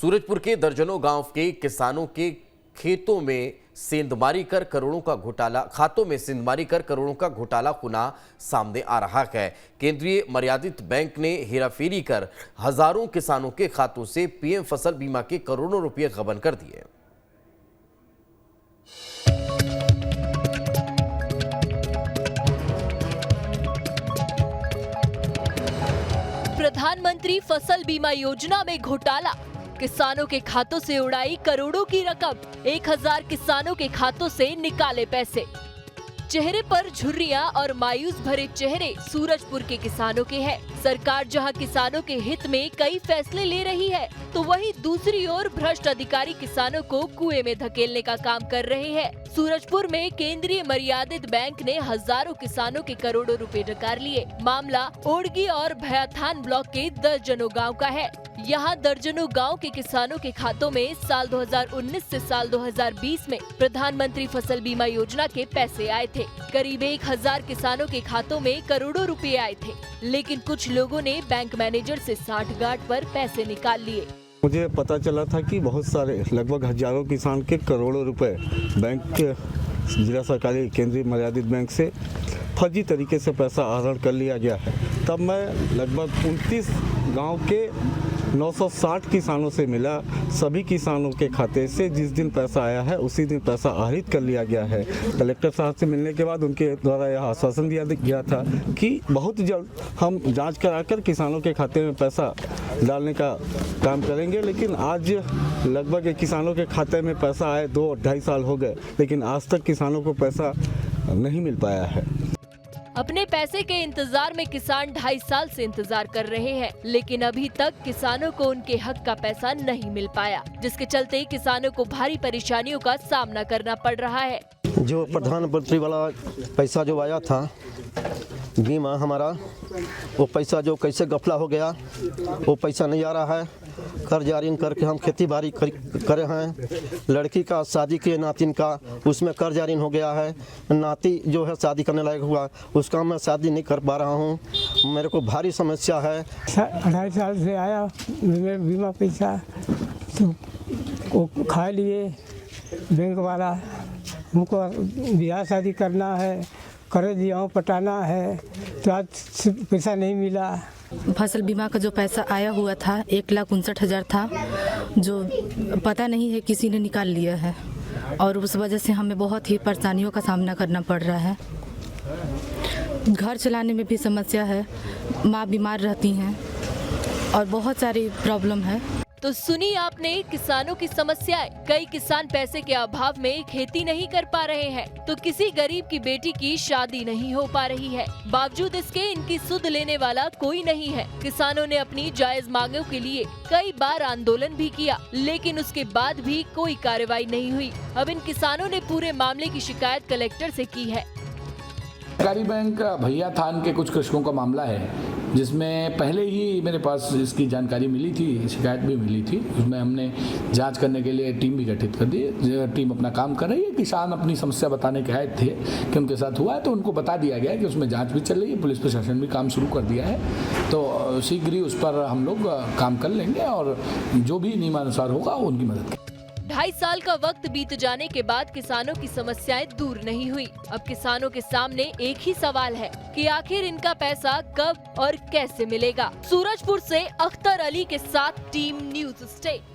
सूरजपुर के दर्जनों गांव के किसानों के खातों में सेंधमारी कर करोड़ों का घोटाला खुना सामने आ रहा है। केंद्रीय मर्यादित बैंक ने हेराफेरी कर हजारों किसानों के खातों से पीएम फसल बीमा के करोड़ों रुपए गबन कर दिए। प्रधानमंत्री फसल बीमा योजना में घोटाला, किसानों के खातों से उड़ाई करोड़ों की रकम, 1000 किसानों के खातों से निकाले पैसे। चेहरे पर झुर्रियां और मायूस भरे चेहरे सूरजपुर के किसानों के हैं। सरकार जहां किसानों के हित में कई फैसले ले रही है, तो वहीं दूसरी ओर भ्रष्ट अधिकारी किसानों को कुएं में धकेलने का काम कर रहे हैं। सूरजपुर में केंद्रीय मर्यादित बैंक ने हजारों किसानों के करोड़ों रुपए डकार लिए। मामला ओड़गी और भयाथान ब्लॉक के दर्जनों गाँव का है। यहाँ दर्जनों गांव के किसानों के खातों में साल 2019 से साल 2020 में प्रधानमंत्री फसल बीमा योजना के पैसे आए थे। करीब 1000 किसानों के खातों में करोड़ों रुपए आए थे, लेकिन कुछ लोगों ने बैंक मैनेजर से साठगांठ पर पैसे निकाल लिए। मुझे पता चला था कि बहुत सारे लगभग हजारों किसान के करोड़ों रुपए बैंक के जिला सरकारी केंद्रीय मर्यादित बैंक से फर्जी तरीके से पैसा आहरण कर लिया गया है। तब मैं लगभग 29 गांव के 960 किसानों से मिला। सभी किसानों के खाते से जिस दिन पैसा आया है उसी दिन पैसा आहरित कर लिया गया है। कलेक्टर साहब से मिलने के बाद उनके द्वारा यह आश्वासन दिया गया था कि बहुत जल्द हम जांच कराकर किसानों के खाते में पैसा डालने का काम करेंगे। लेकिन आज लगभग किसानों के खाते में पैसा आए 2-2.5 साल हो गए, लेकिन आज तक किसानों को पैसा नहीं मिल पाया है। अपने पैसे के इंतजार में किसान 2.5 साल से इंतजार कर रहे हैं, लेकिन अभी तक किसानों को उनके हक का पैसा नहीं मिल पाया, जिसके चलते किसानों को भारी परेशानियों का सामना करना पड़ रहा है। जो प्रधानमंत्री वाला पैसा जो आया था बीमा हमारा, वो पैसा जो कैसे गफला हो गया, वो पैसा नहीं आ रहा है। कर्ज जारी करके हम खेती बाड़ी करे हैं। लड़की का शादी के नातिन का उसमें कर्ज जारी हो गया है। नाती जो है शादी करने लायक हुआ, उसका मैं शादी नहीं कर पा रहा हूँ। मेरे को भारी समस्या है। 2.5 साल से आया बीमा पैसा, तो वो खा लिए बैंक वाला। हमको ब्याह शादी करना है, कर्ज दिया पटाना है, तो आज पैसा नहीं मिला। फसल बीमा का जो पैसा आया हुआ था 1,59,000 था, जो पता नहीं है किसी ने निकाल लिया है, और उस वजह से हमें बहुत ही परेशानियों का सामना करना पड़ रहा है। घर चलाने में भी समस्या है, माँ बीमार रहती हैं और बहुत सारी प्रॉब्लम है। तो सुनी आपने किसानों की समस्याएं। कई किसान पैसे के अभाव में खेती नहीं कर पा रहे हैं, तो किसी गरीब की बेटी की शादी नहीं हो पा रही है। बावजूद इसके इनकी सुध लेने वाला कोई नहीं है। किसानों ने अपनी जायज मांगों के लिए कई बार आंदोलन भी किया, लेकिन उसके बाद भी कोई कार्रवाई नहीं हुई। अब इन किसानों ने पूरे मामले की शिकायत कलेक्टर से की है। सरकारी बैंक भैयाथान के कुछ कृषकों का मामला है, जिसमें पहले ही मेरे पास इसकी जानकारी मिली थी, शिकायत भी मिली थी। उसमें हमने जांच करने के लिए टीम भी गठित कर दी। टीम अपना काम कर रही है। किसान अपनी समस्या बताने के आए थे कि उनके साथ हुआ है, तो उनको बता दिया गया है कि उसमें जांच भी चल रही है। पुलिस प्रशासन भी काम शुरू कर दिया है, तो शीघ्र ही उस पर हम लोग काम कर लेंगे और जो भी नियमानुसार होगा उनकी मदद करेंगे। 2.5 साल का वक्त बीत जाने के बाद किसानों की समस्याएं दूर नहीं हुई। अब किसानों के सामने एक ही सवाल है कि आखिर इनका पैसा कब और कैसे मिलेगा। सूरजपुर से अख्तर अली के साथ टीम न्यूज़ स्टेट।